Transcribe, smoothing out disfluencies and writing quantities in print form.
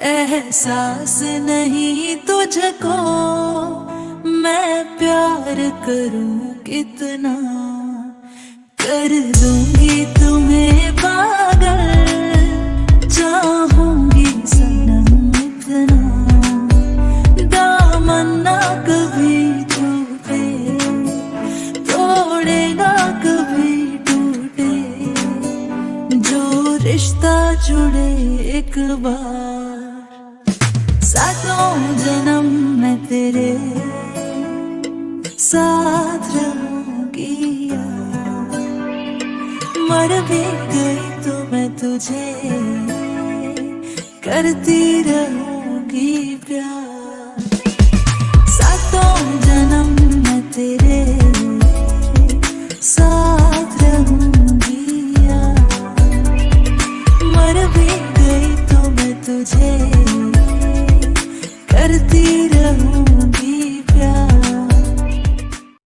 एहसास नहीं तुझको मैं प्यार करूं कितना, कर दूंगी तुम्हें पागल, चाहूंगी सनम इतना। दामन ना कभी टूटे, तोड़े ना कभी टूटे, जो रिश्ता जुड़े एक बार। सातों जन्म मैं तेरे साथ रहूंगी यार, मर भी गई तो मैं तुझे करती रहूंगी प्यार। सातों जन्म मैं तेरे साथ रहूंगी यार, मर भी गई तो मैं तुझे